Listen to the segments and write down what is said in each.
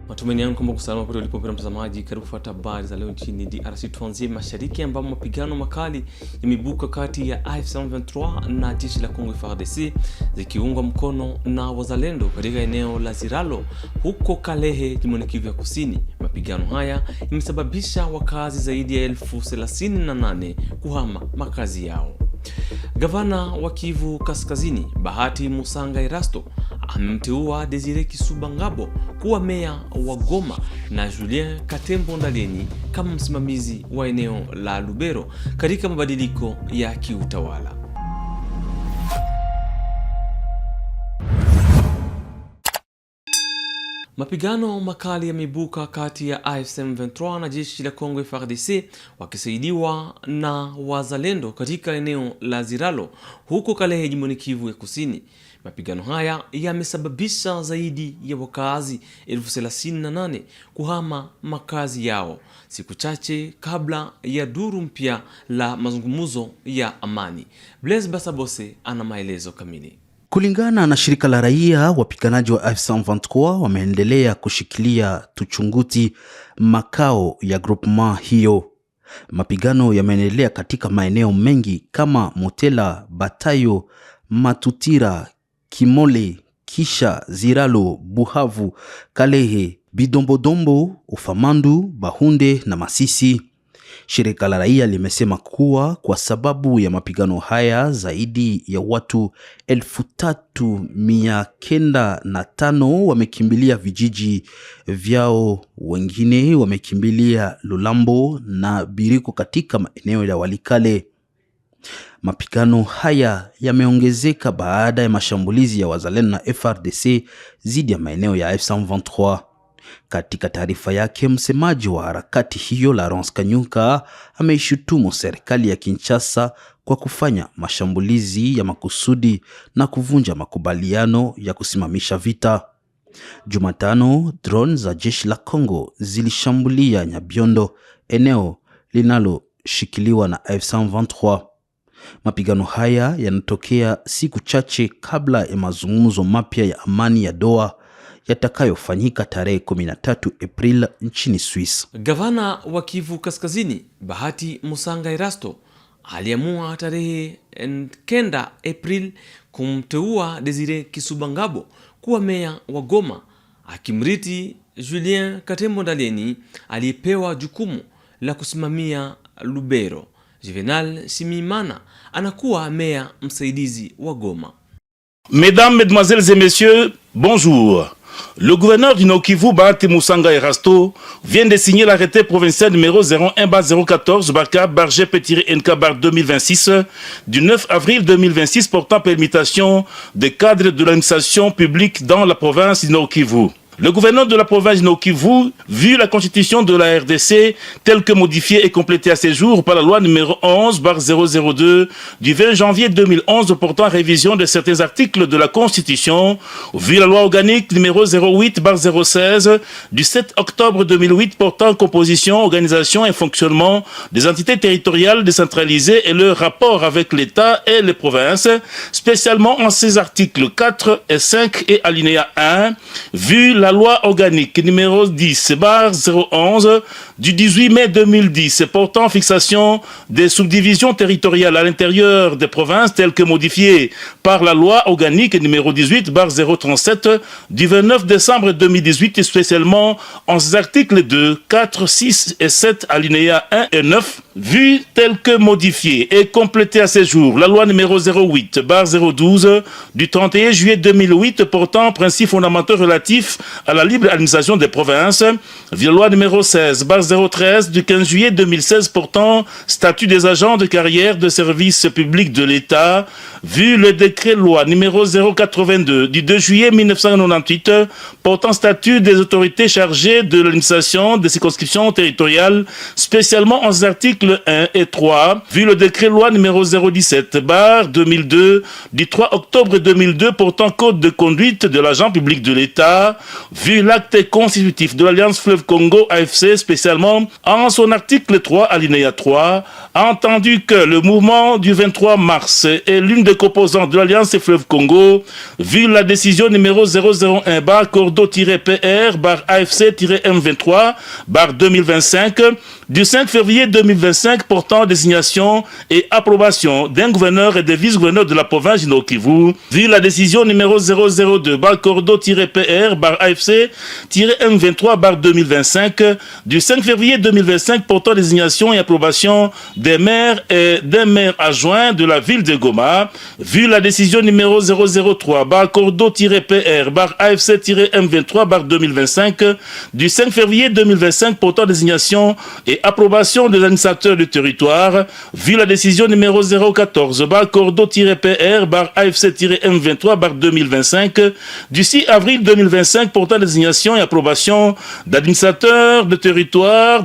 Matumaini yangu kwamba usalama pote ulipopenda mtazamaji. Karibu kufuata habari za leo nchini DRC. Tuanzie mashariki ambapo mapigano makali yameibuka kati ya AFC/M23 na jeshi la Kongo FARDC zikiungwa mkono na wazalendo katika eneo la Ziralo huko Kalehe, jimboni Kivu ya Kusini. Mapigano haya yamesababisha wakazi zaidi ya 38,000 kuhama makazi yao. Gavana wa Kivu Kaskazini Bahati Musanga Erasto amemteua Desire Kisubangabo kuwa meya wa Goma na Julien Katembo Ndaleni kama msimamizi wa eneo la Lubero katika mabadiliko ya kiutawala. Mapigano makali yameibuka kati ya AFC/M23 na jeshi la Kongo FARDC wakisaidiwa na wazalendo katika eneo la Ziralo huko Kalehe, jimboni Kivu ya Kusini. Mapigano haya yamesababisha zaidi ya wakazi 38,000 kuhama makazi yao siku chache kabla ya duru mpya la mazungumzo ya amani. Blaise Basabose ana maelezo kamili. Kulingana na shirika la raia, wapiganaji wa AFC/M23 wameendelea kushikilia Tuchunguti, makao ya groupement hiyo. Mapigano yameendelea katika maeneo mengi kama Motela, Batayo, Matutira, Kimole, kisha Ziralo, Buhavu, Kalehe, Bidombodombo, Ufamandu, Bahunde na Masisi. Shirika la raia limesema kuwa kwa sababu ya mapigano haya zaidi ya watu 3,905 wamekimbilia vijiji vyao, wengine wamekimbilia Lulambo na Biriko katika maeneo ya Walikale. Mapigano haya yameongezeka baada ya mashambulizi ya wazalendo na FARDC dhidi ya maeneo ya AFC/M23. Katika taarifa yake, msemaji wa harakati hiyo Laurence Kanyuka ameishutumu serikali ya Kinshasa kwa kufanya mashambulizi ya makusudi na kuvunja makubaliano ya kusimamisha vita. Jumatano, drone za jeshi la Kongo zilishambulia Nyabiondo, eneo linaloshikiliwa na AFC/M23. Mapigano haya yanatokea siku chache kabla ya mazungumzo mapya ya amani ya Doha yatakayofanyika tarehe 13 April nchini Swiss. Gavana wa Kivu Kaskazini Bahati Musanga Erasto aliamua tarehe 9 April kumteua Desire Kisubangabo kuwa meya wa Goma, akimriti Julien Katembo Ndaleni aliyepewa jukumu la kusimamia Lubero. Juvenal Simimana anakuwa meya msaidizi wa Goma. Mesdames, Mesdemoiselles et Messieurs, bonjour. Le gouverneur du Nord Kivu, Bahati Musanga Erasto, vient de signer l'arrêté provincial numéro 01/014/G-NK/2026 du 9 avril 2026 portant permutation des cadres de l'administration publique dans la province du Nord Kivu. Le gouverneur de la province du Nord Kivu, vu la constitution de la RDC telle que modifiée et complétée à ce jour par la loi numéro 11/002 du 20 janvier 2011 portant révision de certains articles de la Constitution, vu la loi organique numéro 08/016 du 7 octobre 2008 portant composition, organisation et fonctionnement des entités territoriales décentralisées et leur rapport avec l'État et les provinces, spécialement en ces articles 4 et 5 et alinéa 1, vu la loi organique numéro 10/011 du 18 mai 2010 portant fixation des subdivisions territoriales à l'intérieur des provinces telles que modifiées par la loi organique numéro 18/037 du 29 décembre 2018 et spécialement en ces articles 2, 4, 6 et 7 alinéas 1 et 9 vu tel que modifié et complété à ce jour la loi numéro 08/012 du 31 juillet 2008 portant principes fondamentaux relatifs à la libre administration des provinces, via la loi numéro 16/013 du 15 juillet 2016 portant statut des agents de carrière de service public de l'État, vu le décret loi numéro 082 du 2 juillet 1998 portant statut des autorités chargées de l'administration des circonscriptions territoriales, spécialement en articles 1 et 3, vu le décret loi numéro 017/2002 du 3 octobre 2002 portant code de conduite de l'agent public de l'État, vu l'acte constitutif de l'Alliance Fleuve Congo AFC, spécialement en son article 3, alinéa 3, a entendu que le mouvement du 23 mars est l'une des composantes de l'Alliance Fleuve Congo, vu la décision numéro 001-Cordo-PR-AFC-M23-2025 du 5 février 2025 portant désignation et approbation d'un gouverneur et des vice-gouverneurs de la province du Nord-Kivu, vu la décision numéro 002-Cordo-PR-AFC-M23-2025 du 5 février 2025 portant désignation et approbation des maires et des maires adjoints de la ville de Goma, vu la décision numéro 003-Cordo-PR-AFC-M23-2025 du 5 février 2025 portant désignation et approbation des administrateurs du territoire, vu la décision numéro 014-Cordo-PR-AFC-M23-2025 du 6 avril 2025 portant désignation et approbation d'administrateurs de territoire,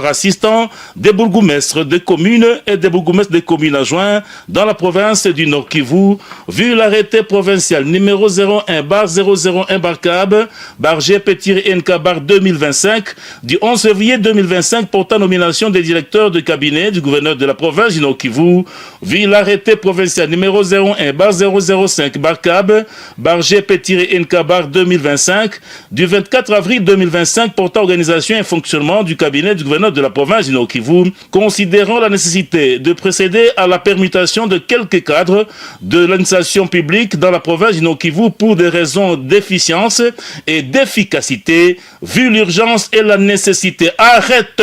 assistants, des bourgmestres de communes et des bourgmestres de communes adjoints dans la province du Nord Kivu, vu l'arrêté provincial numéro 01-001-GP-NK-2025 du 11 février 2025 portant nomination des directeurs de cabinet du gouverneur de la province du Nord Kivu, vu l'arrêté provincial numéro 01-005-GP-NK-2025 du 24 avril 2025 portant organisation et fonctionnement du cabinet du gouverneur de la province du Nord Kivu, considérant la nécessité de procéder à la permutation de quelques cadres de l'administration publique dans la province du Nord Kivu pour des raisons d'efficience et d'efficacité, vu l'urgence et la nécessité. Arrête!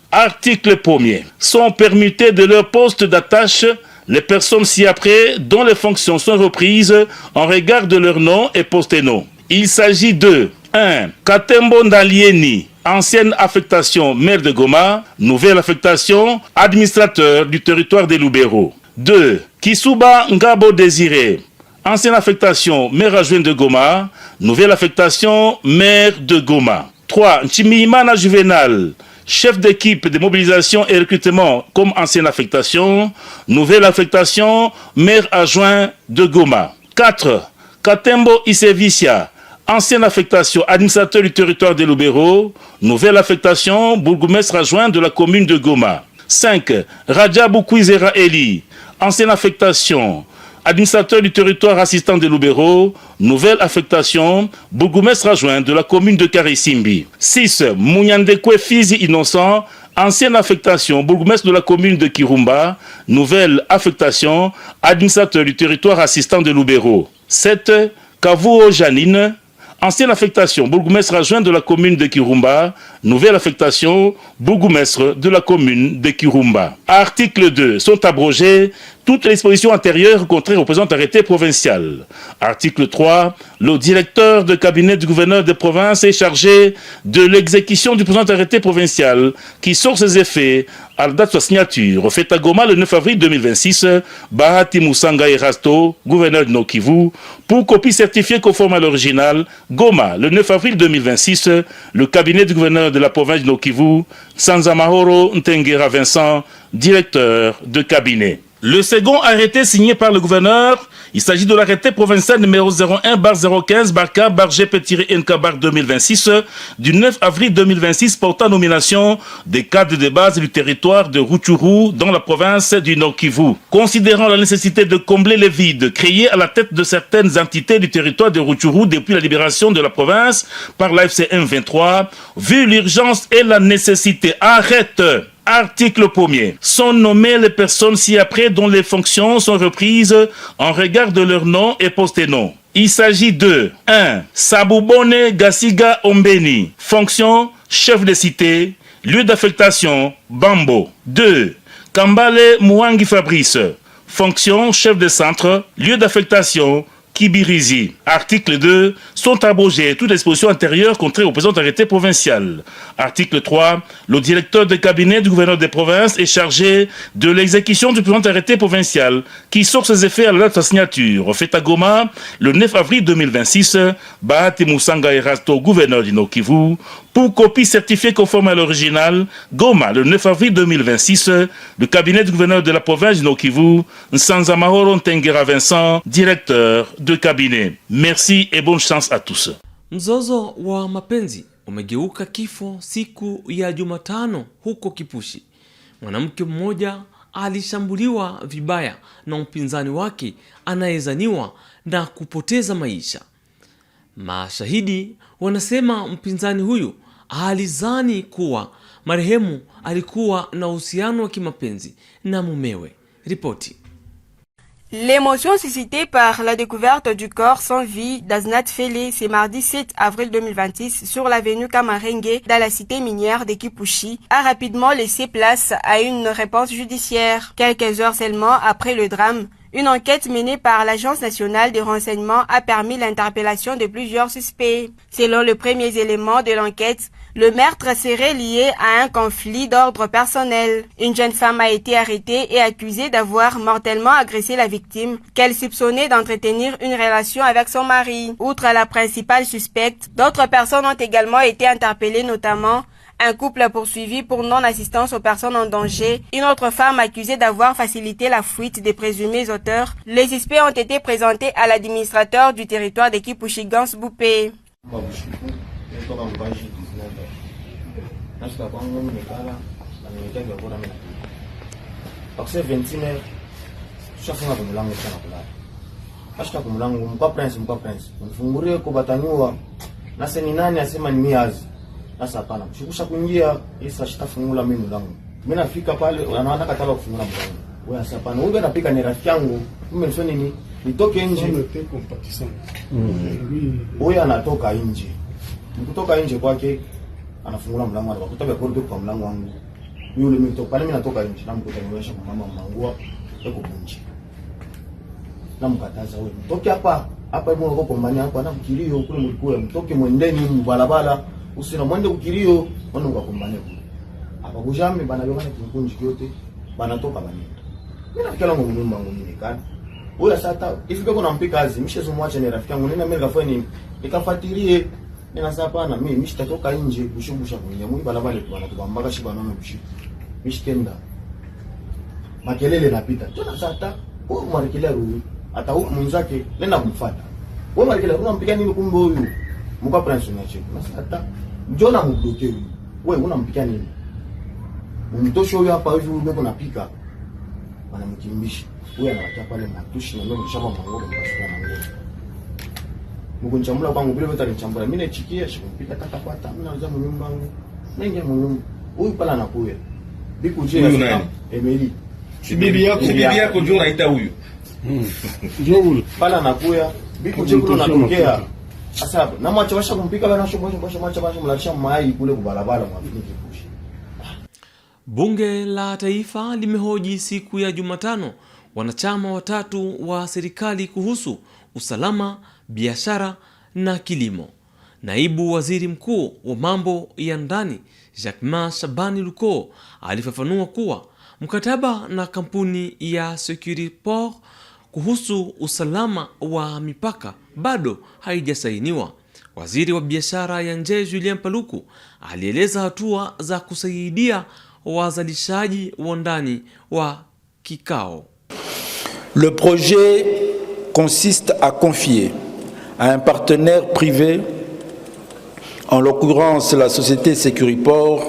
Article 1er. Sont permutés de leur poste d'attache les personnes ci-après dont les fonctions sont reprises en regard de leur nom et poste-nom. Il s'agit de 1. Katembo Ndalieni, ancienne affectation maire de Goma, nouvelle affectation administrateur du territoire des Lubero. 2. Kisuba Ngabo Désiré, ancienne affectation maire adjoint de Goma, nouvelle affectation maire de Goma. 3. Nchimiyimana Juvenal, chef d'équipe de mobilisation et recrutement comme ancienne affectation, nouvelle affectation, maire adjoint de Goma. 4. Katembo Isevicia, ancienne affectation, administrateur du territoire de Lubero, nouvelle affectation, bourgmestre adjoint de la commune de Goma. 5. Radjabou Kwizera Eli, ancienne affectation, administrateur du territoire assistant de Lubero, nouvelle affectation, bourgmestre adjoint de la commune de Karisimbi. 6. Munyandekwe Fizi Innocent, ancienne affectation, bourgmestre de la commune de Kirumba, nouvelle affectation, administrateur du territoire assistant de Lubero. 7. Kavuo Janine, ancienne affectation, bourgmestre adjoint de la commune de Kirumba, nouvelle affectation, bourgmestre de la commune de Kirumba. Article 2. Sont abrogées toutes les dispositions antérieures contraires au présent arrêté provincial. Article 3. Le directeur de cabinet du gouverneur de province est chargé de l'exécution du présent arrêté provincial qui sort ses effets à la date de sa signature. Fait à Goma le 9 avril 2026, Bahati Moussanga Erasto, gouverneur de Nord Kivu, pour copie certifiée conforme à l'original. Goma le 9 avril 2026, le cabinet du gouverneur de la province de Nord Kivu, Sanzamahoro Ntengera Vincent, directeur de cabinet. Le second arrêté signé par le gouverneur, il s'agit de l'arrêté provincial numéro 01-015-K-GP-NK-2026 du 9 avril 2026 portant nomination des cadres de base du territoire de Rutshuru dans la province du Nord Kivu. Considérant la nécessité de combler les vides créés à la tête de certaines entités du territoire de Rutshuru depuis la libération de la province par l'AFC M23, vu l'urgence et la nécessité. Arrête! Article 1er. Sont nommées les personnes ci-après dont les fonctions sont reprises en regard de leur nom et poste-nom. Il s'agit de 1. Sabubone Gasiga Ombeni, fonction chef de cité, lieu d'affectation Bambo. 2. Kambale Mouangi Fabrice, fonction chef de centre, lieu d'affectation Kibirizi. Article 2. Sont abrogées toutes les dispositions antérieures contraires au présent arrêté provincial. Article 3. Le directeur de cabinet du gouverneur des provinces est chargé de l'exécution du présent arrêté provincial qui sort ses effets à la date de sa signature. Fait à Goma le 9 avril 2026, Bahati Moussanga Erasto, gouverneur du Nord Kivu, pour copie certifiée conforme à l'original. Goma le 9 avril 2026, le cabinet du gouverneur de la province du Nord Kivu, Nsanzamahoro Ntengera Vincent, directeur de cabinet. Merci et bonne chance à tous. Mzozo wa mapenzi umegeuka kifo siku ya Jumatano huko Kipushi. Mwanamke mmoja alishambuliwa vibaya na mpinzani wake anayezaniwa na kupoteza maisha. Mashahidi wanasema mpinzani huyu alizani kuwa marehemu alikuwa na uhusiano wa kimapenzi na mumewe. Ripoti. L'émotion suscitée par la découverte du corps sans vie d'Aznat Fele ce mardi 7 avril 2026 sur l'avenue Kamarenge dans la cité minière de Kipushi a rapidement laissé place à une réponse judiciaire. Quelques heures seulement après le drame, une enquête menée par l'Agence nationale de renseignement a permis l'interpellation de plusieurs suspects. Selon les premiers éléments de l'enquête, le meurtre serait lié à un conflit d'ordre personnel. Une jeune femme a été arrêtée et accusée d'avoir mortellement agressé la victime, qu'elle soupçonnait d'entretenir une relation avec son mari. Outre la principale suspecte, d'autres personnes ont également été interpellées, notamment un couple poursuivi pour non-assistance aux personnes en danger, une autre femme accusée d'avoir facilité la fuite des présumés auteurs. Les suspects ont été présentés à l'administrateur du territoire de Kipushi, Gans Boupé. Sasa hapana, shikusha kuingia Isa shitafungula mimi mlango. Mimi nafika pale anaanza kataka kufungula mlango. Wewe sasa hapana, wewe unapika ni rafiki yangu. Mimi nisoni nini? Nitoke nje. Wewe anatoka nje. Nikutoka nje kwake anafungula mlango anakuta kwa korido kwa mlango wangu. Yule mimi toka pale mimi natoka nje na mkuta niwesha kwa mama mangua yuko nje. Na mkataza wewe. Mtoke hapa. Hapa hivi uko kombani hapa na mkilio kule mlikuwa mtoke mwendeni mbalabala. Usina mwende ukilio wana ukakombane kule. Hapa kujame bana bwana tukunji kyote bana toka bana. Mimi nafikiri ngo mimi wangu mimi kana. Wewe sasa ifike kuna mpika kazi mshezo mwache ni rafiki yangu nina mimi nikafanya nini? Nikafuatilie nina sasa hapana mimi mshitatoka nje kushungusha kwenye mwili bana bale bana tubambaka shiba naona kushi. Mishikenda. Makelele napita. Tuna sasa wewe mwarekelea huyu hata huyu mwenzake nenda kumfuata. Wewe mwarekelea unampiga nini kumbe huyu? Mko pranzo na check. Sasa Njona mdoke huyu. Wewe unampikia nini? Mtosho huyu hapa hivi uko napika. Wanamkimbisha. Wewe anawacha pale matushi na mimi nishapa mangoro nikashika na ngoro. Mungu nchamula kwangu bila vita nichambula. Mimi nachikia shikumpika kata kwata. Mimi naanza mnyumba wangu. Naingia mnyumba. Huyu pala anakuya. Biku je na Emily. Si bibi yako ndio unaita huyu. Ndio huyu. Pala anakuya. Biku je kuna natokea. Sasa na mwacha kumpika bana mwacha mlarisha mai kule kubalabala mwafiki Kipushi. Bunge la Taifa limehoji siku ya Jumatano wanachama watatu wa serikali kuhusu usalama, biashara na kilimo. Naibu Waziri Mkuu wa mambo ya ndani Jacquemain Shabani Luko alifafanua kuwa mkataba na kampuni ya Securiport kuhusu usalama wa mipaka bado haijasainiwa. Waziri wa biashara ya nje Julien Paluku alieleza hatua za kusaidia wazalishaji wa ndani wa kikao. Le projet consiste à confier à un partenaire privé, en l'occurrence la société Securiport,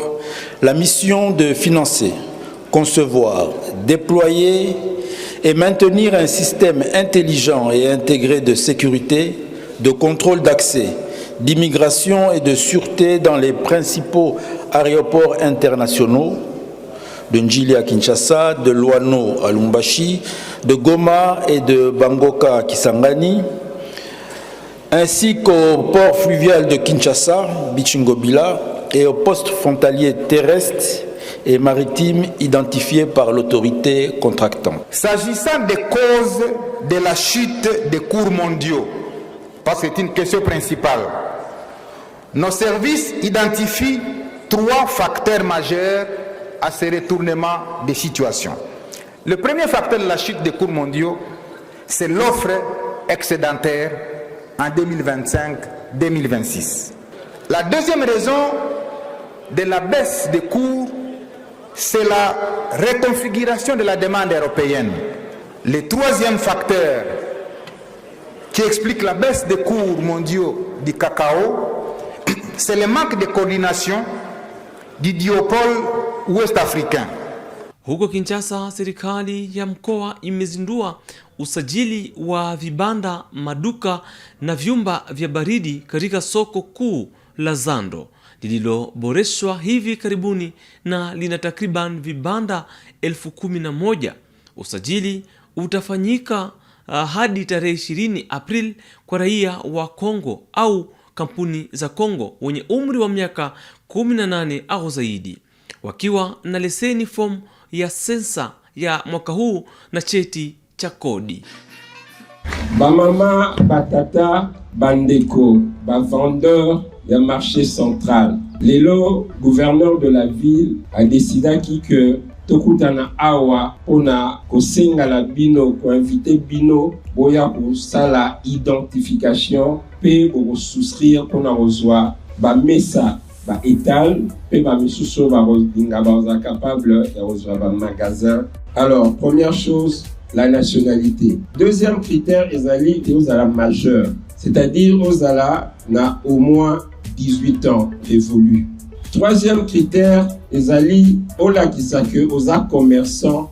la mission de financer, concevoir, déployer et maintenir un système intelligent et intégré de sécurité, de contrôle d'accès, d'immigration et de sûreté dans les principaux aéroports internationaux de Njili à Kinshasa, de Luano à Lumbashi, de Goma et de Bangoka à Kisangani, ainsi qu'au port fluvial de Kinshasa, Bichingobila, et au poste frontalier terrestre et maritime identifié par l'autorité contractante. S'agissant des causes de la chute des cours mondiaux, parce que c'est une question principale, nos services identifient 3 facteurs majeurs à ce retournement des situations. Le premier facteur de la chute des cours mondiaux, c'est l'offre excédentaire en 2025-2026. La deuxième raison de la baisse des cours, c'est la reconfiguration de la demande européenne. Le troisième facteur qui explique la baisse des cours mondiaux du cacao, c'est le manque de coordination du duopole ouest-africain. Huko Kinshasa, serikali ya mkoa imezindua usajili wa vibanda, maduka na vyumba vya baridi katika soko kuu la Zando lililoboreshwa hivi karibuni na lina takriban vibanda 11,000. Usajili utafanyika hadi tarehe 20 April kwa raia wa Kongo au kampuni za Kongo wenye umri wa miaka 18 au zaidi, wakiwa na leseni form ya sensa ya mwaka huu na cheti cha kodi. Bamama, batata, bandeko, vendeur ya marché central. Lelo, gouverneur de la ville a décidé que tokutana awa ona kosenga la bino ko inviter bino boya ko sala identification pe ko souscrire pona rozwa ba mesa ba étal pe ba misuso ba dinga ba capable ya rozwa ba magasin. Alors première chose, la nationalité. Deuxième critère, ezali ozala majeur, c'est-à-dire ozala na au moins 18 ans évolue. Troisième critère, ezali ola kisake oza commerçant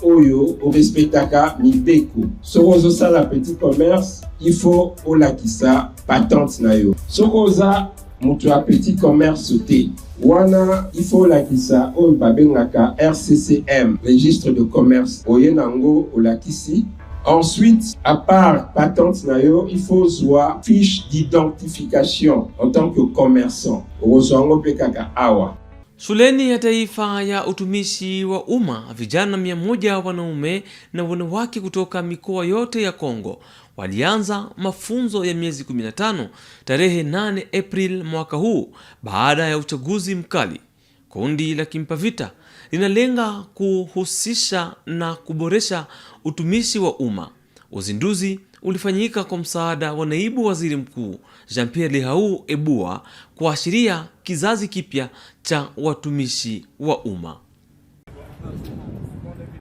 oyo o respectaka mibeko. Soko ça la petit commerce, il faut ola kisa patente na yo. Soko oza mutu a petit commerce te, wana il faut la kisa o babengaka RCCM, registre de commerce oyenango ola kisi. Ensuite, à part patente nayo, il faut soit fiche d'identification en tant que commerçant. Rozongo pekaka awa. Shuleni ya Taifa ya Utumishi wa Umma, vijana 100 wanaume na wanawake kutoka mikoa yote ya Kongo walianza mafunzo ya miezi 15 tarehe 8 April mwaka huu baada ya uchaguzi mkali. Kundi la Kimpavita linalenga kuhusisha na kuboresha utumishi wa umma. Uzinduzi ulifanyika kwa msaada wa naibu waziri mkuu Jean-Pierre Lihau Ebua kuashiria kizazi kipya cha watumishi wa umma.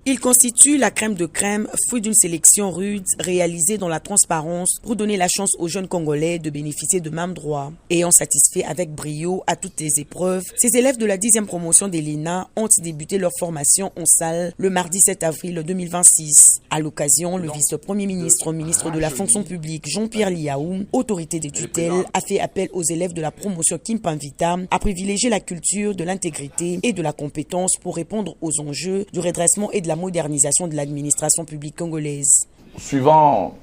Il constitue la crème de crème, fruit d'une sélection rude réalisée dans la transparence pour donner la chance aux jeunes Congolais de bénéficier de mêmes droits. Ayant satisfait avec brio à toutes les épreuves, ces élèves de la 10e promotion de l'ENA ont débuté leur formation en salle le mardi 7 avril 2026. À l'occasion, le vice-premier ministre de la fonction publique Jean-Pierre Liaou, autorité de tutelle, a fait appel aux élèves de la promotion Kimpanvita à privilégier la culture de l'intégrité et de la compétence pour répondre aux enjeux du redressement et de la modernisation de l'administration publique congolaise. Suivant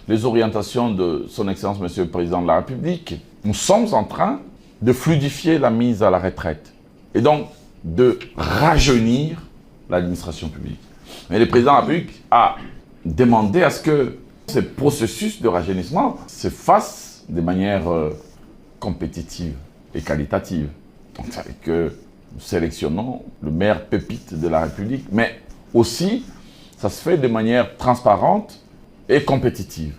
les orientations de son Excellence Monsieur le Président de la République, nous sommes en train de fluidifier la mise à la retraite et donc de rajeunir l'administration publique. Mais le Président de la République a demandé à ce que ce processus de rajeunissement se fasse de manière compétitive et qualitative. Donc c'est avec que nous sélectionnons le meilleur pépite de la République, mais aussi, ça se fait de manière transparente et compétitive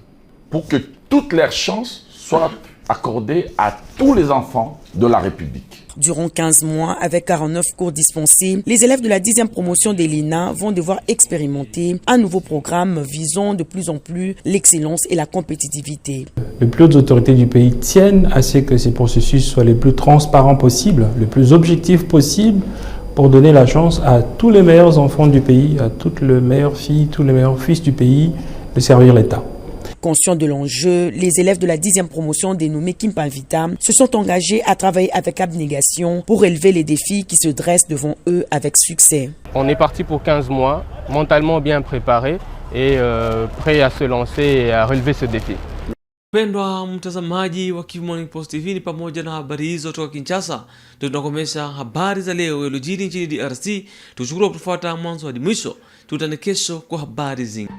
pour que toutes leurs chances soient accordées à tous les enfants de la République. Durant 15 mois, avec 49 cours dispensés, les élèves de la 10e promotion de l'ENA vont devoir expérimenter un nouveau programme visant de plus en plus l'excellence et la compétitivité. Les plus hautes autorités du pays tiennent à ce que ces processus soient les plus transparents possibles, les plus objectifs possibles, pour donner la chance à tous les meilleurs enfants du pays, à toutes les meilleures filles, tous les meilleurs fils du pays de servir l'État. Conscients de l'enjeu, les élèves de la 10e promotion dénommée Kimpanvita se sont engagés à travailler avec abnégation pour relever les défis qui se dressent devant eux avec succès. On est parti pour 15 mois, mentalement bien préparé et prêt à se lancer et à relever ce défi. Pendwa mtazamaji wa Kivu Morning Post TV, ni pamoja na habari hizo toka Kinshasa. Tunakomesha habari za leo yaliyojiri nchini DRC. Tushukuru kwa kufuata mwanzo hadi mwisho. Tutane kesho kwa habari zingine.